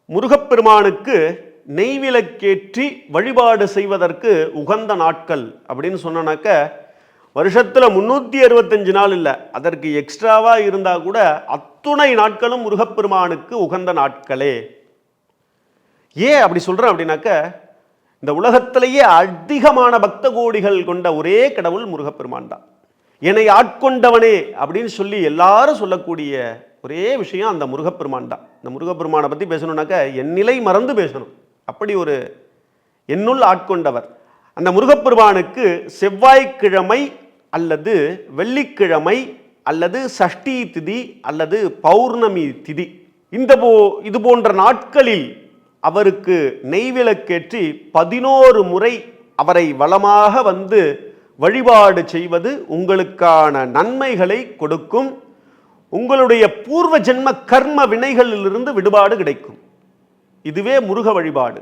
முருகப்பெருமானுக்கு நெய்விளக்கேற்றி வழிபாடு செய்வதற்கு உகந்த நாட்கள் அப்படின்னு சொன்னாக்க வருஷத்தில் 365 நாள் இல்லை, அதற்கு எக்ஸ்ட்ராவாக இருந்தால் கூட அத்துணை நாட்களும் முருகப்பெருமானுக்கு உகந்த நாட்களே. ஏன் அப்படி சொல்கிறேன் அப்படின்னாக்க, இந்த உலகத்திலேயே அதிகமான பக்த கோடிகள் கொண்ட ஒரே கடவுள் முருகப்பெருமான் தான். என்னை ஆட்கொண்டவனே அப்படின்னு சொல்லி எல்லாரும் சொல்லக்கூடிய ஒரே விஷயம் அந்த முருகப்பெருமான் தான். இந்த முருகப்பெருமானை பற்றி பேசணுன்னாக்க என் நிலை மறந்து பேசணும். அப்படி ஒரு என்னுள் ஆட்கொண்டவர். அந்த முருகப்பெருமானுக்கு செவ்வாய்க்கிழமை அல்லது வெள்ளிக்கிழமை அல்லது சஷ்டி திதி அல்லது பௌர்ணமி திதி இது போன்ற நாட்களில் அவருக்கு நெய்விளக்கேற்றி 11 முறை அவரை வலமாக வந்து வழிபாடு செய்வது உங்களுக்கான நன்மைகளை கொடுக்கும். உங்களுடைய பூர்வ ஜென்ம கர்ம வினைகளிலிருந்து விடுபாடு கிடைக்கும். இதுவே முருக வழிபாடு.